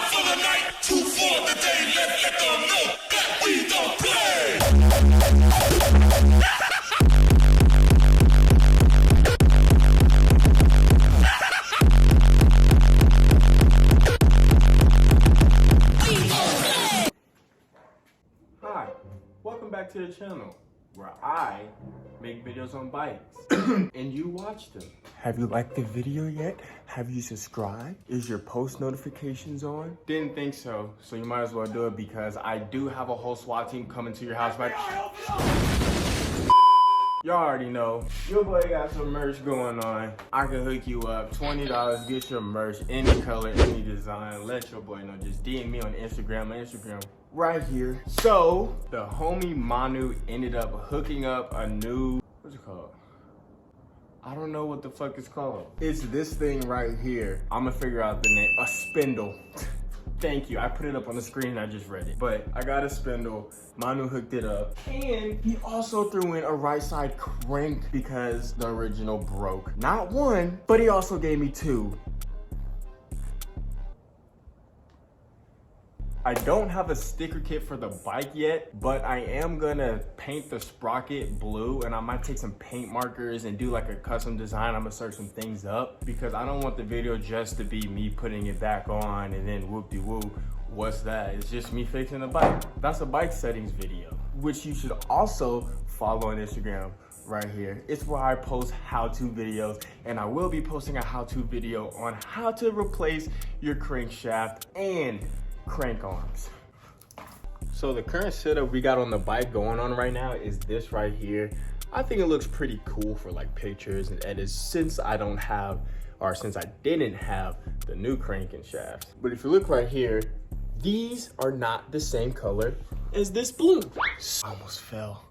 for the night, 2 for the day. Let's let them know that we don't play. Hi, welcome back to the channel where I make videos on bikes and you watch them. Have you liked the video yet? Have you subscribed? Is your post notifications on? Didn't think so, so you might as well do it because I do have a whole SWAT team coming to your house right now. Y'all already know, your boy got some merch going on. I can hook you up, $20, get your merch, any color, any design. Let your boy know, just DM me on Instagram. My Instagram right here. So, the homie Manu ended up hooking up a new, what's it called? I don't know what the fuck it's called. It's this thing right here. I'm gonna figure out the name, a spindle. Thank you, I put it up on the screen and I just read it. But I got a spindle, Manu hooked it up. And he also threw in a right side crank because the original broke. Not one, but he also gave me 2. I don't have a sticker kit for the bike yet, but I am gonna paint the sprocket blue and I might take some paint markers and do like a custom design. I'm gonna search some things up because I don't want the video just to be me putting it back on and then whoop-de-woo. What's that? It's just me fixing the bike. That's a bike settings video, which you should also follow on Instagram right here. It's where I post how-to videos, and I will be posting a how-to video on how to replace your crankshaft and crank arms. So the current setup we got on the bike going on right now is this right here. I think it looks pretty cool for like pictures and edits since I don't have, or since I didn't have the new cranking shaft. But if you look right here, these are not the same color as this blue. I almost fell.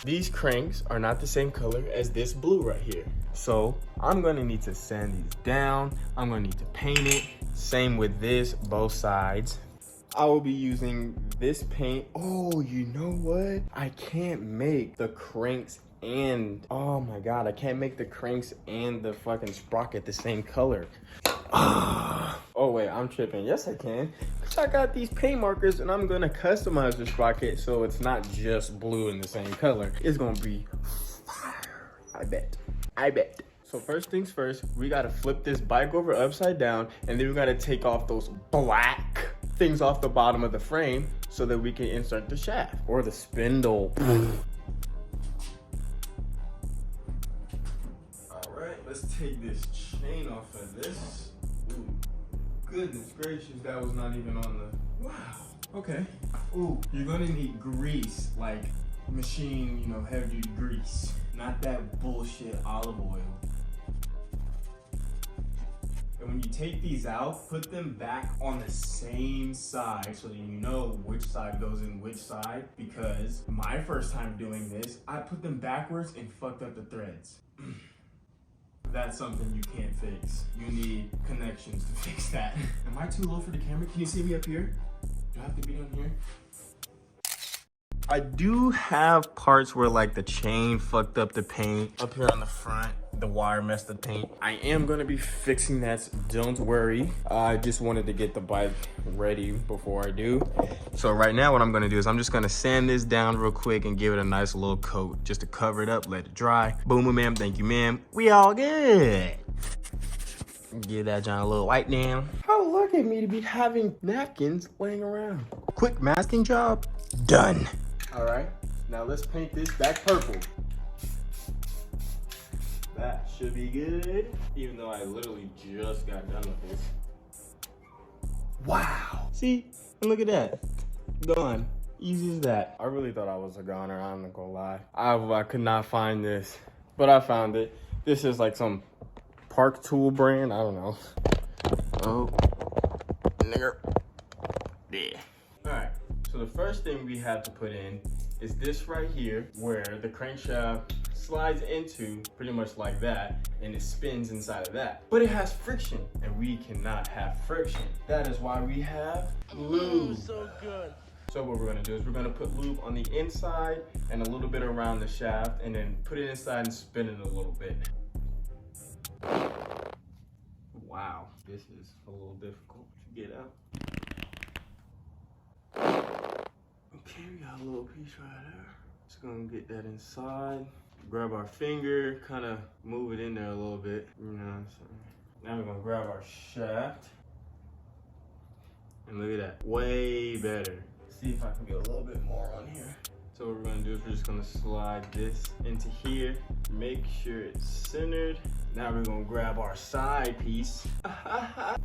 These cranks are not the same color as this blue right here. So I'm gonna need to sand these down. I'm gonna need to paint it. Same with this, both sides. I will be using this paint. Oh, you know what? I can't make the cranks and, oh my God, I can't make the cranks and the fucking sprocket the same color. Oh wait, I'm tripping. Yes, I can. Cause I got these paint markers and I'm gonna customize the sprocket so it's not just blue in the same color. It's gonna be fire. I bet. So first things first, we gotta flip this bike over upside down and then we gotta take off those black things off the bottom of the frame so that we can insert the shaft or the spindle. All right, let's take this chain off of this. Ooh, goodness gracious, that was not even on the, wow, okay. Ooh, you're gonna need grease, like machine, you know, heavy duty grease, not that bullshit olive oil. And when you take these out, put them back on the same side so that you know which side goes in which side. Because my first time doing this, I put them backwards and fucked up the threads. That's something you can't fix. You need connections to fix that. Am I too low for the camera? Can you see me up here? Do I have to be down here? I do have parts where like the chain fucked up the paint. Up here on the front, the wire messed the paint. I am gonna be fixing that, so don't worry. I just wanted to get the bike ready before I do. So right now what I'm gonna do is I'm just gonna sand this down real quick and give it a nice little coat just to cover it up, let it dry. Boom, boom, ma'am, thank you, ma'am. We all good. Give that John a little wipe down. How lucky of me to be having napkins laying around. Quick masking job, done. All right, now let's paint this back purple. That should be good, even though I literally just got done with this. Wow. See, and look at that, done. Easy as that. I really thought I was a goner, I'm not gonna lie. I could not find this, but I found it. This is like some Park Tool brand, I don't know. Oh, nigger. Yeah. All right. So the first thing we have to put in is this right here, where the crankshaft slides into pretty much like that, and it spins inside of that. But it has friction, and we cannot have friction. That is why we have lube. So good. So what we're gonna do is we're gonna put lube on the inside and a little bit around the shaft, and then put it inside and spin it a little bit. Wow, this is a little difficult to get out. that little piece right there. Just gonna get that inside. Grab our finger, kind of move it in there a little bit. You know what I'm saying? Now we're gonna grab our shaft. And look at that, way better. See if I can get a little bit more on here. So what we're gonna do is we're just gonna slide this into here. Make sure it's centered. Now we're gonna grab our side piece.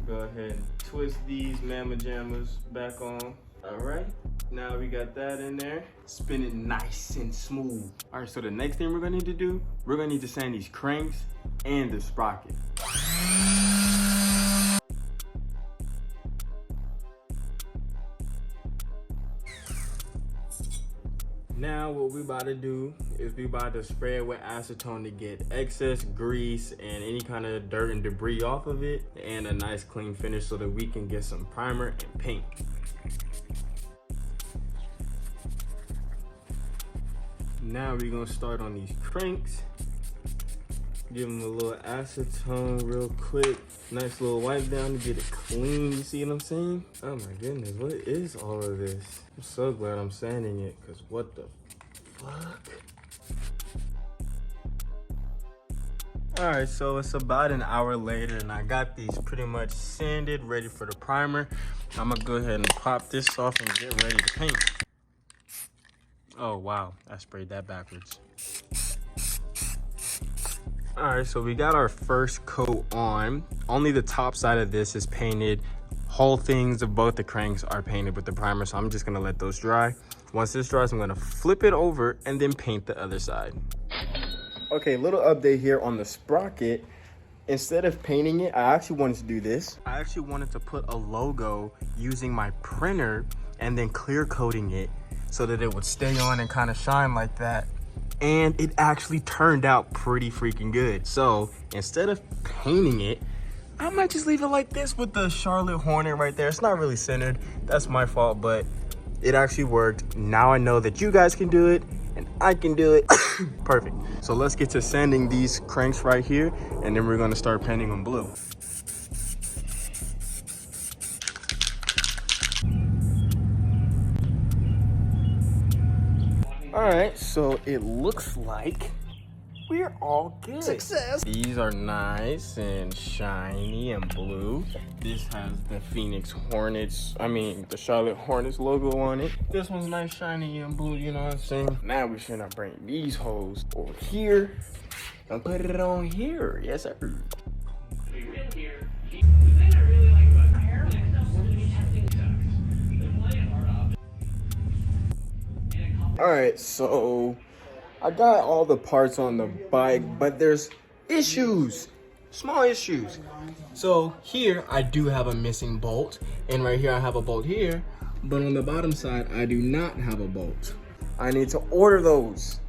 Go ahead and twist these mamma jammas back on. All right, now we got that in there. Spin it nice and smooth. All right, so the next thing we're gonna need to do, we're gonna need to sand these cranks and the sprocket. Now what we about to do is we about to spray it with acetone to get excess grease and any kind of dirt and debris off of it, and a nice clean finish so that we can get some primer and paint. Now we're gonna start on these cranks. Give them a little acetone real quick. Nice little wipe down to get it clean, you see what I'm saying? Oh my goodness, what is all of this? I'm so glad I'm sanding it, cause what the fuck? All right, so it's about an hour later and I got these pretty much sanded, ready for the primer. I'm gonna go ahead and pop this off and get ready to paint. Oh wow, I sprayed that backwards. All right, so we got our first coat on. Only the top side of this is painted. Whole things of both the cranks are painted with the primer, so I'm just gonna let those dry. Once this dries, I'm gonna flip it over and then paint the other side. Okay, little update here on the sprocket. Instead of painting it, I actually wanted to do this. I actually wanted to put a logo using my printer and then clear coating it so that it would stay on and kind of shine like that. And it actually turned out pretty freaking good. So instead of painting it, I might just leave it like this with the Charlotte Hornet right there. It's not really centered, that's my fault, but it actually worked. Now I know that you guys can do it and I can do it. Perfect. So let's get to sanding these cranks right here, and then we're gonna start painting them blue. All right, so it looks like we're all good. Success. These are nice and shiny and blue. This has the the Charlotte Hornets logo on it. This one's nice, shiny and blue, you know what I'm saying? Now we should not bring these hoes over here and put it on here. Yes, sir. All right, so I got all the parts on the bike, but there's issues, small issues. So here I do have a missing bolt, and right here I have a bolt here, but on the bottom side I do not have a bolt. I need to order those.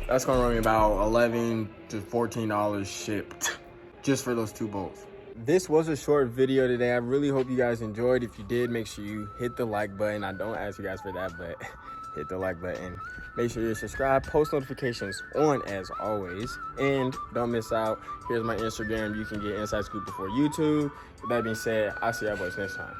That's gonna run me about $11 to $14 shipped just for those two bolts. This was a short video today. I really hope you guys enjoyed. If you did, make sure you hit the like button. I don't ask you guys for that, but hit the like button. Make sure you're subscribed, post notifications on as always, and don't miss out. Here's my Instagram. You can get Inside Scoop before YouTube. With that being said, I'll see y'all boys next time.